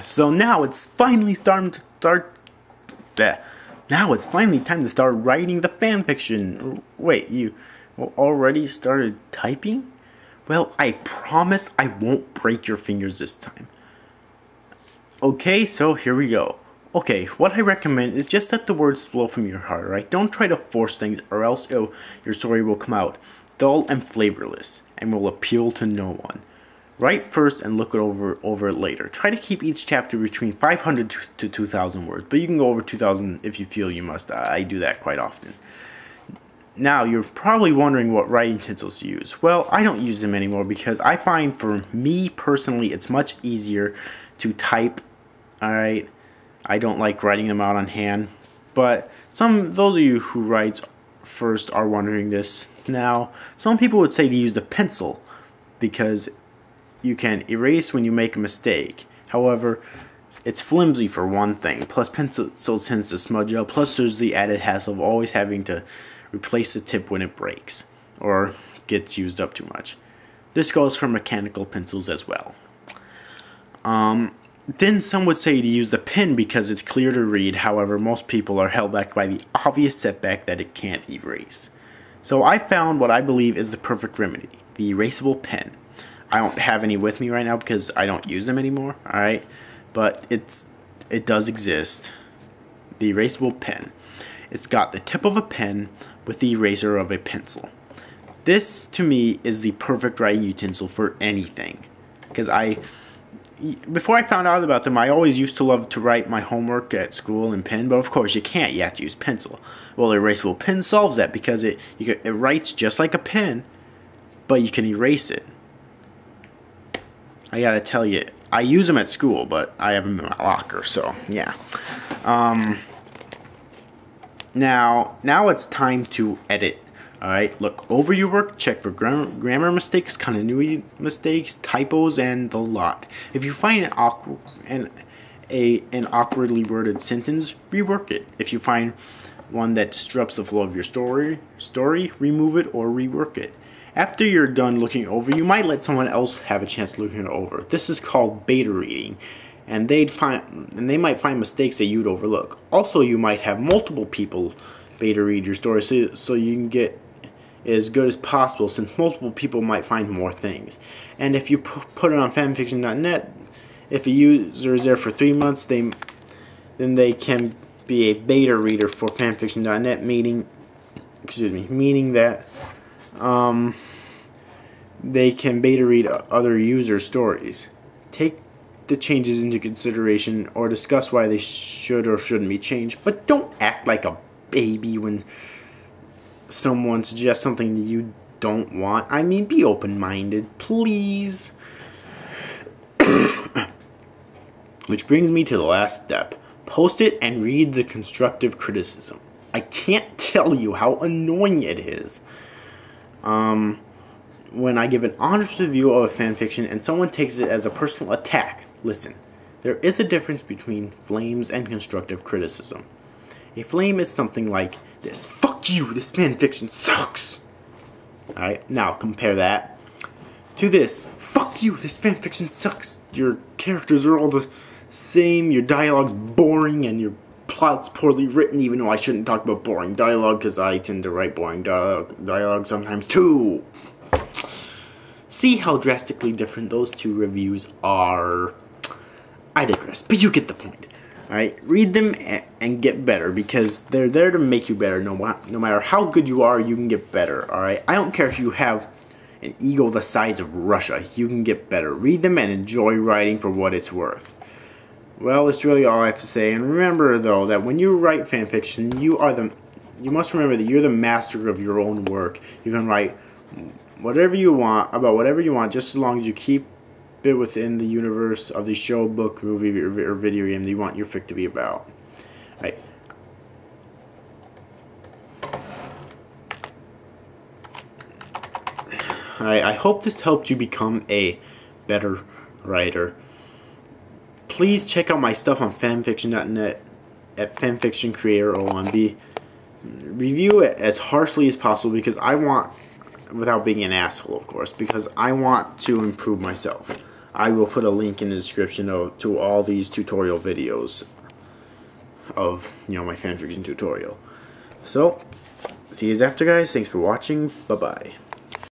So now it's finally starting to start. Now it's finally time to start writing the fanfiction. Wait, you already started typing? Well, I promise I won't break your fingers this time. Okay, so here we go. Okay, what I recommend is just let the words flow from your heart, right? Don't try to force things or else your story will come out dull and flavorless and will appeal to no one. Write first and look it over it later. Try to keep each chapter between 500 to 2,000 words, but you can go over 2,000 if you feel you must. I do that quite often. Now, you're probably wondering what writing utensils to use. Well, I don't use them anymore because I find for me personally it's much easier to type. Alright, I don't like writing them out on hand, but those of you who write first are wondering this. Now, some people would say to use the pencil because you can erase when you make a mistake. However, it's flimsy for one thing, plus pencil tends to smudge out, plus there's the added hassle of always having to replace the tip when it breaks or gets used up too much. This goes for mechanical pencils as well. Then some would say to use the pen because it's clear to read. However, most people are held back by the obvious setback that it can't erase. So I found what I believe is the perfect remedy, the erasable pen. I don't have any with me right now because I don't use them anymore, alright? But it does exist. The erasable pen. It's got the tip of a pen with the eraser of a pencil. This, to me, is the perfect writing utensil for anything. Because before I found out about them, I always used to love to write my homework at school in pen, but of course you can't, you have to use pencil. Well, the erasable pen solves that because it writes just like a pen, but you can erase it. I gotta tell you, I use them at school, but I have them in my locker, so yeah. Now it's time to edit. Alright, look over your work, check for grammar mistakes, continuity mistakes, typos, and the lot. If you find an awkwardly worded sentence, rework it. If you find one that disrupts the flow of your story, remove it or rework it. After you're done looking over, you might let someone else have a chance to look it over. This is called beta reading, and they might find mistakes that you'd overlook. Also, you might have multiple people beta read your story so you can get as good as possible, since multiple people might find more things. And if you put it on fanfiction.net, if a user is there for 3 months, then they can be a beta reader for fanfiction.net, meaning that they can beta read other users' stories. Take the changes into consideration or discuss why they should or shouldn't be changed, but don't act like a baby when someone suggests something that you don't want. I mean, be open-minded, please. Which brings me to the last step. Post it and read the constructive criticism. I can't tell you how annoying it is when I give an honest review of a fanfiction and someone takes it as a personal attack. Listen, there is a difference between flames and constructive criticism. A flame is something like this: fuck you, this fanfiction sucks. Alright, now compare that to this: fuck you, this fanfiction sucks. Your characters are all the same, your dialogue's boring, and your plot's poorly written, even though I shouldn't talk about boring dialogue because I tend to write boring dialogue sometimes too. See how drastically different those two reviews are? I digress, but you get the point. Alright, read them and get better because they're there to make you better. No matter how good you are, you can get better. Alright, I don't care if you have an ego the size of Russia, you can get better. Read them and enjoy writing for what it's worth. Well, that's really all I have to say. And remember, though, that when you write fanfiction, you must remember that you're the master of your own work. You can write whatever you want about whatever you want, just as long as you keep it within the universe of the show, book, movie, or video game that you want your fic to be about. Right. I hope this helped you become a better writer. Please check out my stuff on fanfiction.net at fanfictioncreator01. Review it as harshly as possible because I want, without being an asshole of course, because I want to improve myself. I will put a link in the description to all these tutorial videos of, you know, my fanfiction tutorial. So, see you after, guys. Thanks for watching. Bye-bye.